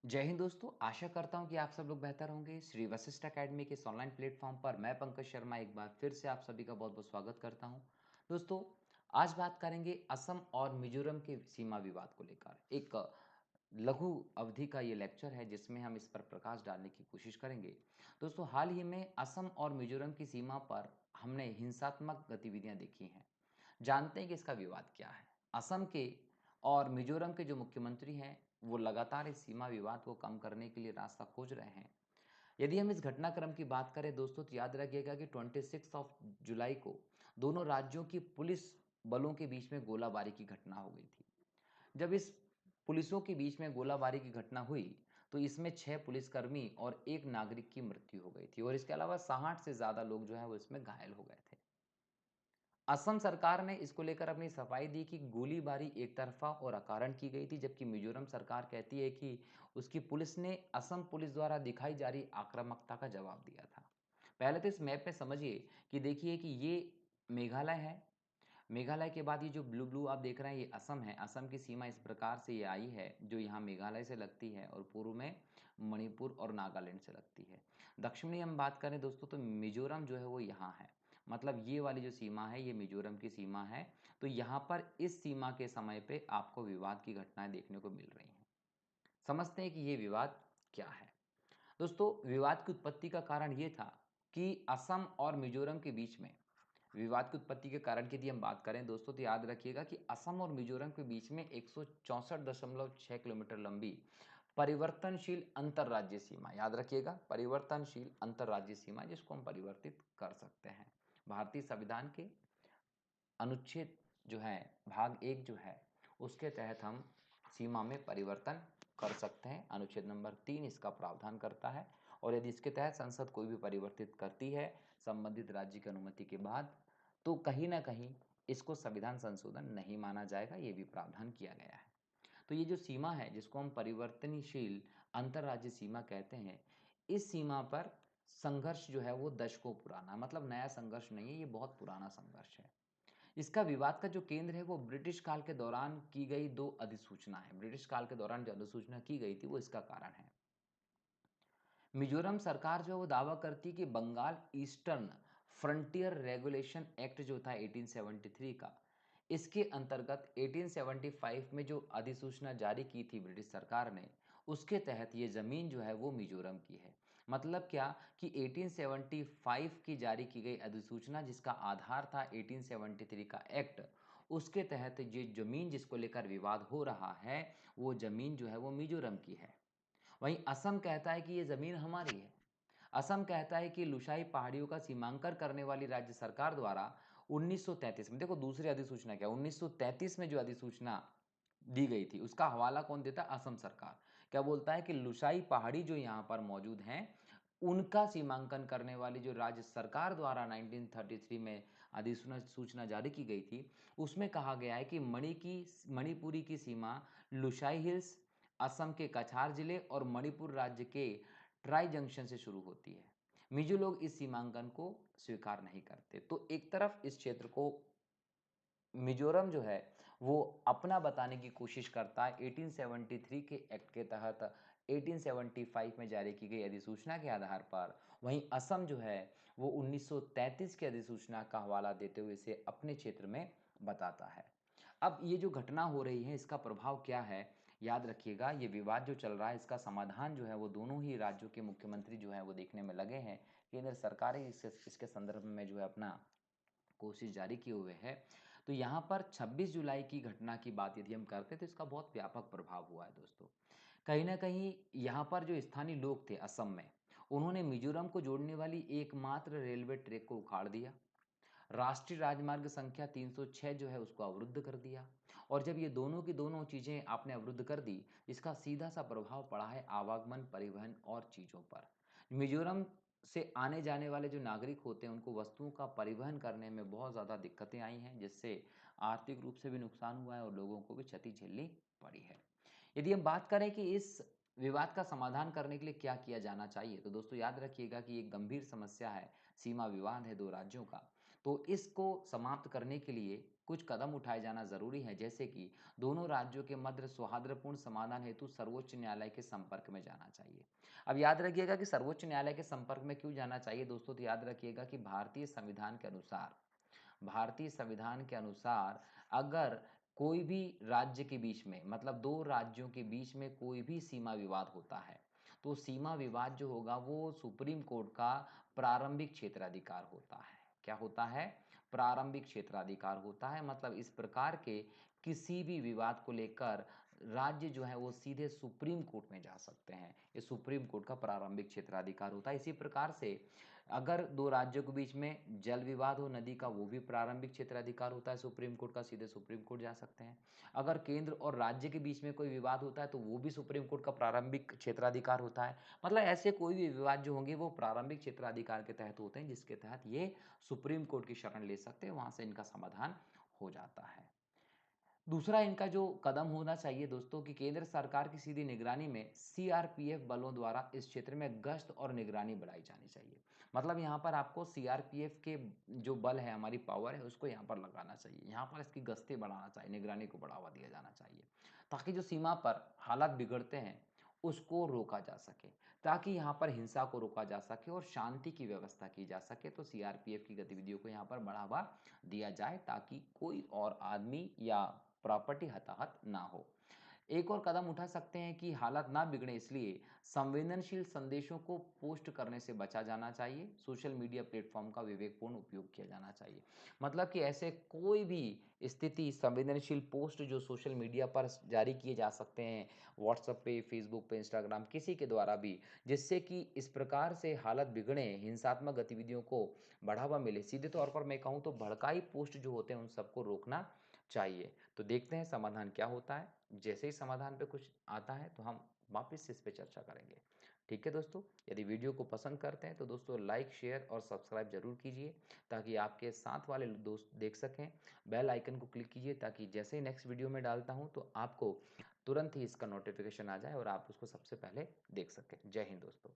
जय हिंद दोस्तों, आशा करता हूँ कि आप सब लोग बेहतर होंगे। श्री वशिष्ठ अकेडमी के इस ऑनलाइन प्लेटफॉर्म पर मैं पंकज शर्मा एक बार फिर से आप सभी का बहुत-बहुत स्वागत करता हूँ। दोस्तों, आज बात करेंगे असम और मिजोरम के सीमा विवाद को लेकर। एक लघु अवधि का ये लेक्चर है जिसमें हम इस पर प्रकाश डालने की कोशिश करेंगे। दोस्तों, हाल ही में असम और मिजोरम की सीमा पर हमने हिंसात्मक गतिविधियाँ देखी हैं। जानते हैं कि इसका विवाद क्या है। असम के और मिजोरम के जो मुख्यमंत्री हैं, वो लगातार इस सीमा विवाद को कम करने के लिए रास्ता खोज रहे हैं। यदि हम इस घटनाक्रम की बात करें दोस्तों, तो याद रखिएगा कि 26 ऑफ जुलाई को दोनों राज्यों की पुलिस बलों के बीच में गोलाबारी की घटना हो गई थी। जब इस पुलिसों के बीच में गोलाबारी की घटना हुई, तो इसमें 6 पुलिसकर्मी और 1 नागरिक की मृत्यु हो गई थी और इसके अलावा 60 से ज़्यादा लोग जो हैं वो इसमें घायल हो गए थे। असम सरकार ने इसको लेकर अपनी सफाई दी कि गोलीबारी एक तरफा और अकारण की गई थी, जबकि मिजोरम सरकार कहती है कि उसकी पुलिस ने असम पुलिस द्वारा दिखाई जा रही आक्रामकता का जवाब दिया था। पहले तो इस मैप में समझिए कि देखिए कि ये मेघालय है। मेघालय के बाद ये जो ब्लू ब्लू आप देख रहे हैं ये असम है। असम की सीमा इस प्रकार से ये आई है जो यहाँ मेघालय से लगती है और पूर्व में मणिपुर और नागालैंड से लगती है। दक्षिण में हम बात करें दोस्तों तो मिजोरम जो है वो यहाँ है। मतलब ये वाली जो सीमा है ये मिजोरम की सीमा है। तो यहाँ पर इस सीमा के समय पे आपको विवाद की घटनाएं देखने को मिल रही हैं। समझते हैं कि ये विवाद क्या है। दोस्तों, विवाद की उत्पत्ति का कारण ये था कि असम और मिजोरम के बीच में विवाद की उत्पत्ति के कारण की यदि हम बात करें दोस्तों, तो याद रखिएगा कि असम और मिजोरम के बीच में 164.6 किलोमीटर लंबी परिवर्तनशील अंतर्राज्यीय सीमा, याद रखिएगा परिवर्तनशील अंतर्राज्यीय सीमा, जिसको हम परिवर्तित कर सकते हैं। भारतीय संविधान के अनुच्छेद जो है भाग 1 जो है उसके तहत हम सीमा में परिवर्तन कर सकते हैं। अनुच्छेद नंबर 3 इसका प्रावधान करता है और यदि इसके तहत संसद कोई भी परिवर्तित करती है संबंधित राज्य की अनुमति के बाद, तो कहीं ना कहीं इसको संविधान संशोधन नहीं माना जाएगा। ये भी प्रावधान किया गया है। तो ये जो सीमा है जिसको हम परिवर्तनशील अंतर्राज्यीय सीमा कहते हैं, इस सीमा पर संघर्ष जो है वो दशकों पुराना, मतलब नया संघर्ष नहीं है, ये बहुत पुराना संघर्ष है। इसका विवाद का जो केंद्र है वो ब्रिटिश काल के दौरान की गई 2 अधिसूचना है। ब्रिटिश काल के दौरान जो अधिसूचना की गई थी वो इसका कारण है। मिजोरम सरकार जो है वो दावा करती है कि Bengal eastern frontier regulation act जो था 1873 का, इसके अंतर्गत 1875 में जो अधिसूचना जारी की थी ब्रिटिश सरकार ने, उसके तहत ये ज़मीन जो है वो मिजोरम की है। मतलब क्या कि 1875 की जारी की गई अधिसूचना जिसका आधार था 1873 का एक्ट, उसके तहत ये ज़मीन जिसको लेकर विवाद हो रहा है, वो ज़मीन जो है वो मिजोरम की है। वहीं असम कहता है कि ये ज़मीन हमारी है। असम कहता है कि लुशाई पहाड़ियों का सीमांकन करने वाली राज्य सरकार द्वारा 1933 में, देखो दूसरी अधिसूचना क्या, 1933 में जो अधिसूचना दी गई थी उसका हवाला कौन देता है? असम सरकार। क्या बोलता है कि लुशाई पहाड़ी जो यहाँ पर मौजूद हैं, उनका सीमांकन करने वाली जो राज्य सरकार द्वारा 1933 में अधिसूचना सूचना जारी की गई थी, उसमें कहा गया है कि मणिपुरी की सीमा लुशाई हिल्स, असम के कछार जिले और मणिपुर राज्य के ट्राई जंक्शन से शुरू होती है। मिजो लोग इस सीमांकन को स्वीकार नहीं करते। तो एक तरफ इस क्षेत्र को मिजोरम जो है वो अपना बताने की कोशिश करता है 1873 के एक्ट के तहत 1875 में जारी की गई अधिसूचना के आधार पर। वहीं असम जो है वो 1933 की अधिसूचना का हवाला देते हुए इसे अपने क्षेत्र में बताता है। अब ये जो घटना हो रही है इसका प्रभाव क्या है, याद रखिएगा ये विवाद जो चल रहा है इसका समाधान जो है वो दोनों ही राज्यों के मुख्यमंत्री जो है वो देखने में लगे हैं। केंद्र सरकार ही इसके संदर्भ में जो है अपना कोशिश जारी किए हुए है। तो यहाँ पर 26 जुलाई की घटना की बात यदि हम करते हैं तो इसका बहुत व्यापक प्रभाव हुआ है दोस्तों। कहीं न कहीं यहाँ पर जो स्थानीय लोग थे असम में, उन्होंने मिजोरम को जोड़ने वाली एकमात्र रेलवे ट्रैक को उखाड़ दिया। राष्ट्रीय राजमार्ग संख्या 306 जो है उसको अवरुद्ध कर दिया। और जब ये दोनों की दोनों चीज़ें आपने अवरुद्ध कर दी, इसका सीधा-सा प्रभाव पड़ा है आवागमन, परिवहन और चीज़ों पर। मिजोरम से आने जाने वाले जो नागरिक होते हैं उनको वस्तुओं का परिवहन करने में बहुत ज़्यादा दिक्कतें आई हैं, जिससे आर्थिक रूप से भी नुकसान हुआ है और लोगों को भी क्षति झेलनी पड़ी है। यदि हम बात करें कि इस विवाद का समाधान करने के लिए क्या किया जाना चाहिए, तो दोस्तों याद रखिएगा कि एक गंभीर समस्या है, सीमा विवाद है 2 राज्यों का। तो इसको समाप्त करने के लिए कुछ कदम उठाए जाना ज़रूरी है, जैसे कि दोनों राज्यों के मध्य सौहार्दपूर्ण समाधान हेतु सर्वोच्च न्यायालय के संपर्क में जाना चाहिए। अब याद रखिएगा कि सर्वोच्च न्यायालय के संपर्क में क्यों जाना चाहिए दोस्तों, तो याद रखिएगा कि भारतीय संविधान के अनुसार अगर कोई भी राज्य के बीच में, मतलब 2 राज्यों के बीच में कोई भी सीमा विवाद होता है, तो सीमा विवाद जो होगा वो सुप्रीम कोर्ट का प्रारंभिक क्षेत्राधिकार होता है। क्या होता है? प्रारंभिक क्षेत्राधिकार होता है। मतलब इस प्रकार के किसी भी विवाद को लेकर राज्य जो है वो सीधे सुप्रीम कोर्ट में जा सकते हैं। ये सुप्रीम कोर्ट का प्रारंभिक क्षेत्राधिकार होता है। इसी प्रकार से अगर 2 राज्यों के बीच में जल विवाद हो नदी का, वो भी प्रारंभिक क्षेत्राधिकार होता है सुप्रीम कोर्ट का, सीधे सुप्रीम कोर्ट जा सकते हैं। अगर केंद्र और राज्य के बीच में कोई विवाद होता है तो वो भी सुप्रीम कोर्ट का प्रारंभिक क्षेत्राधिकार होता है। मतलब ऐसे कोई भी विवाद जो होंगे वो प्रारंभिक क्षेत्राधिकार के तहत होते हैं, जिसके तहत ये सुप्रीम कोर्ट की शरण ले सकते हैं, वहां से इनका समाधान हो जाता है। दूसरा इनका जो कदम होना चाहिए दोस्तों, कि केंद्र सरकार की सीधी निगरानी में सीआरपीएफ बलों द्वारा इस क्षेत्र में गश्त और निगरानी बढ़ाई जानी चाहिए। मतलब यहाँ पर आपको सीआरपीएफ के जो बल है, हमारी पावर है, उसको यहाँ पर लगाना चाहिए। यहाँ पर इसकी गश्तें बढ़ाना चाहिए, निगरानी को बढ़ावा दिया जाना चाहिए, ताकि जो सीमा पर हालात बिगड़ते हैं उसको रोका जा सके, ताकि यहाँ पर हिंसा को रोका जा सके और शांति की व्यवस्था की जा सके। तो सीआरपीएफ की गतिविधियों को यहाँ पर बढ़ावा दिया जाए, ताकि कोई और आदमी या प्रॉपर्टी हताहत ना हो। एक और कदम उठा सकते हैं कि हालात ना बिगड़े इसलिए संवेदनशील संदेशों को पोस्ट करने से बचा जाना चाहिए। सोशल मीडिया प्लेटफॉर्म का विवेकपूर्ण उपयोग किया जाना चाहिए। मतलब कि ऐसे कोई भी स्थिति, संवेदनशील पोस्ट जो सोशल मीडिया पर जारी किए जा सकते हैं, व्हाट्सएप पे, फेसबुक पे, इंस्टाग्राम, किसी के द्वारा भी, जिससे कि इस प्रकार से हालत बिगड़े, हिंसात्मक गतिविधियों को बढ़ावा मिले, सीधे तौर पर मैं कहूँ तो भड़काई पोस्ट जो होते हैं उन सबको रोकना चाहिए। तो देखते हैं समाधान क्या होता है। जैसे ही समाधान पे कुछ आता है तो हम वापस से इस पे चर्चा करेंगे। ठीक है दोस्तों, यदि वीडियो को पसंद करते हैं तो दोस्तों लाइक, शेयर और सब्सक्राइब जरूर कीजिए, ताकि आपके साथ वाले दोस्त देख सकें। बेल आइकन को क्लिक कीजिए, ताकि जैसे ही नेक्स्ट वीडियो में डालता हूं तो आपको तुरंत ही इसका नोटिफिकेशन आ जाए और आप उसको सबसे पहले देख सकें। जय हिंद दोस्तों।